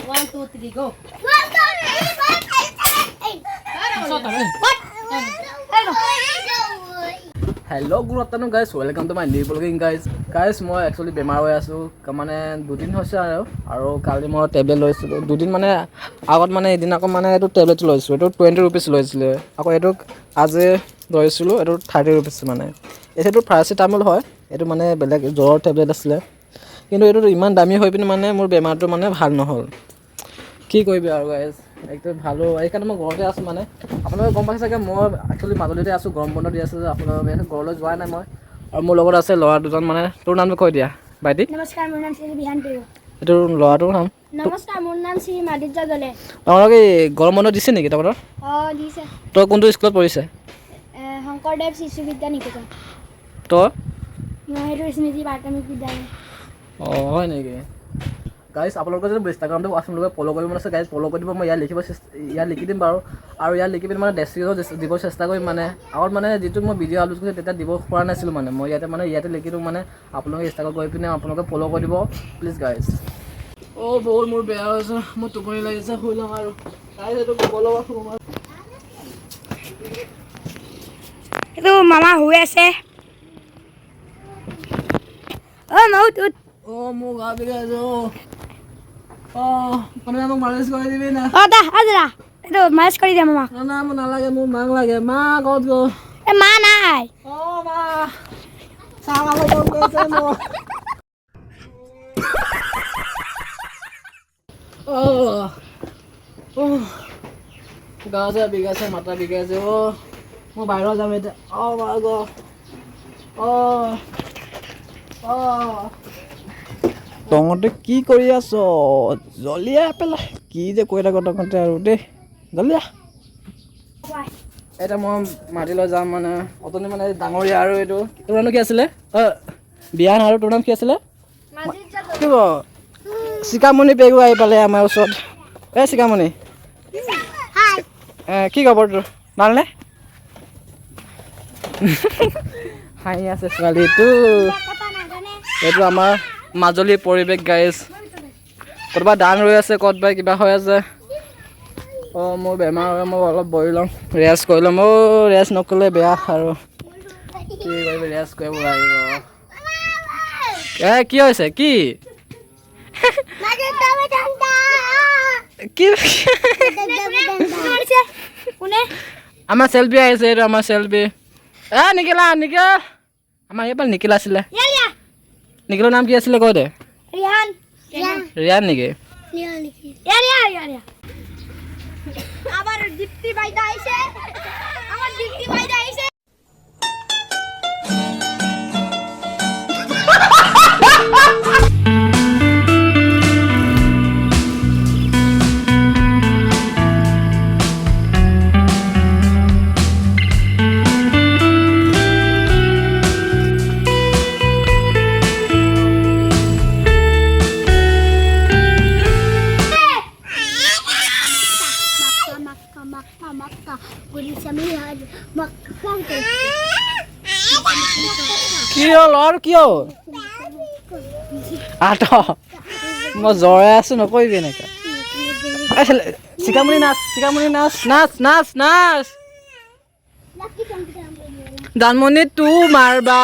1, 2, 3, go. Hello, good afternoon, guys. Welcome to my new vlogging, guys. Guys, মই actually বেমাৰ হৈ আছো মানে দুদিন হৈছে আৰু কালি মই টেবলেট লৈছিলো দুদিন মানে আগত মানে এদিন আকৌ মানে এইটো টেবলেট লৈছো এইটো 20 rupees লৈছিলে আকৌ এইটো আজি লৈছিলো এইটো 30 rupees মানে এইটো প্যাৰাচিটামল হয় এইটো মানে বেলেগ জ্বৰৰ টেবলেট আছিলে কিন্তু এইটো ইমান দামী হৈ পিনে মানে মোৰ বেমাৰটো মানে ভাল নহল কি কৰিবি আৰু গাইস একদম ভালো এইকাৰণে মই ঘৰতে আছো মানে আপোনালোকে গম পাইছে চাগে মই একচুয়ালি মাজুলীতে আছো গৰম বন্ধ দি আছে যে আপোনালোকে ঘৰলৈ যোৱা নাই মই আৰু মোৰ লগত আছে ল'ৰা দুজন মানে তোৰ নামটো কৈ দিয়া বাইটি নমস্কাৰ মোৰ নাম শ্ৰী বিহান পেৰু এইটো ল'ৰাটোৰ নাম নমস্কাৰ মোৰ নাম শ্ৰী মাদিত্য দলে আপোনালোকে গৰম বন্ধ দিছে নেকি তহঁতৰ দিছে তই কোনটো স্কুলত পঢ়িছে শংকৰদেৱ শিশু বিদ্যা নিকেতন তই মই সেইটো স্মৃতি প্ৰাথমিক বিদ্যালয় হয় নেকি গাইস আপোনালোকে যদি ইনষ্টাগ্ৰামটো আপোনালোকে ফলো কৰিব মন আছে গাইস ফলো কৰি দিব মই ইয়াত লিখি দিম বাৰু আৰু ইয়াত লিখি পিনে মানে ডেছক্ৰিপশ্যনত দিব চেষ্টা কৰিম মানে আগত মানে যিটো মই ভিডিঅ' আপলোড কৰিছিলোঁ তেতিয়া দিব পৰা নাছিলোঁ মানে মই ইয়াতে লিখি দিওঁ মানে আপোনালোকে ইনষ্টাগ্ৰাম গৈ পিনে আপোনালোকে ফলো কৰি দিব প্লিজ গাইস বহুত মোৰ বেয়া হৈছে মোৰ টোপনি লাগিছে শুই লওঁ আৰু গাইস এইটো ক'ব লগা সময় এইটো মামা শুই আছে মাউত মোৰ গা বিষাইছে মানে মোক মালিচ কৰি দিবি না দা আজৰা এইটো মালিচ কৰি দিয়া মামা না মোক নালাগে মোৰ মাক লাগে মা ক'ত গ'ল মা নাই মা চাহ খাব মন গৈছে মোৰ গা চা বিষাইছে মাথা বিষাইছে মই বাহিৰত যাম এতিয়া মা গো তহঁতে কি কৰি আছ জলিয়াই পেলাই কি যে কৈ থাক তহঁতে আৰু দেই জলিয়া এতিয়া মই মাতিলৈ যাম মানে অতনি মানে ডাঙৰীয়া আৰু এইটো তোৰ নাম কি আছিলে বিয়ান আৰু তোৰ নাম কি আছিলে কি চিকামণি পেগু আহি পালে আমাৰ ওচৰত চিকামণি কি খবৰ তোৰ ভালনে হাঁহি আছে ছোৱালীটো এইটো আমাৰ মাজুলীৰ পৰিৱেশ গাইজ ক'ৰবাত দান ৰৈ আছে ক'ৰবাত কিবা হৈ আছে মোৰ বেমাৰ হয় মই অলপ বহি লওঁ ৰেষ্ট কৰি ল'ম ৰেষ্ট নকৰিলে বেয়া আৰু কি কৰিব ৰেষ্ট কৰিব লাগিব কি হৈছে কি আমাৰ চেল্ফি আহিছে এইটো আমাৰ চেল্ফি নিকিলা আমাৰ এইফালে নিকিলা আছিলে নিকিলৰ নাম কি আছিলে কৈ দে ৰিয়ান নেকি আবাৰ দীপ্তি বাইদা আইছে আমাৰ দীপ্তি বাইদা আইছে কি হ'ল আৰু কি হ'ল মই জ্বৰে আছো নকৰিবি এনেকা চিকামণি নাচ জানমণি তো মাৰবা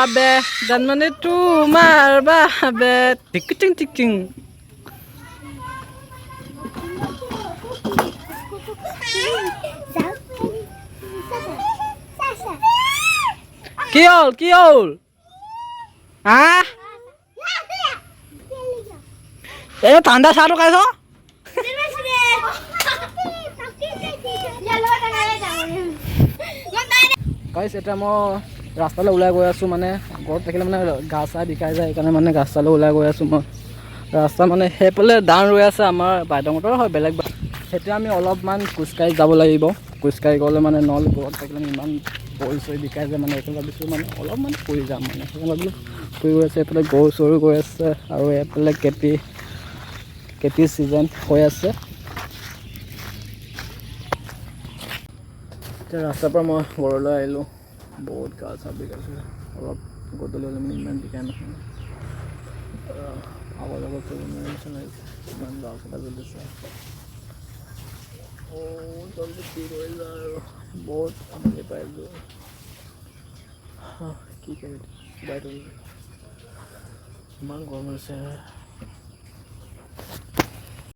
বে টিং কি হ'ল এই ঠাণ্ডা চাহটো খাইছ গাইছ এতিয়া মই ৰাস্তালৈ ওলাই গৈ আছোঁ মানে ঘৰত থাকিলে মানে গা চা বিষাই যায় সেইকাৰণে মানে ৰাস্তালৈ ওলাই গৈ আছোঁ মই ৰাস্তা মানে সেইফালে দান ৰৈ আছে আমাৰ বাইদেউহঁতৰ হয় বেলেগ সেইটো আমি অলপমান খোজকাঢ়ি যাব লাগিব খোজকাঢ়ি গ'লে মানে নহ'লে ঘৰত থাকিলে ইমান ভৰি চৰি বিষাই যায় মানে এইফালে ভাবিছোঁ মানে অলপমান ফুৰি যাম মানে সেইকাৰণে ভাবিলোঁ ফুৰি গৈ আছে এইফালে গৰু চৰু গৈ আছে আৰু এইফালে কেপি ছিজন হৈ আছে এতিয়া ৰাস্তাৰ পৰা মই ঘৰলৈ আহিলোঁ বহুত গা চা বিষাইছে অলপ গধূলি হ'লে মানে ইমান বিষাই নহয় আগৰ ইমান লাভ এটা জ্বলিছে জলদি কি হৈ যায় আৰু বহুত আমনি পাইছোঁ কি কৰিম বাইদেউ ইমান গৰম হৈছে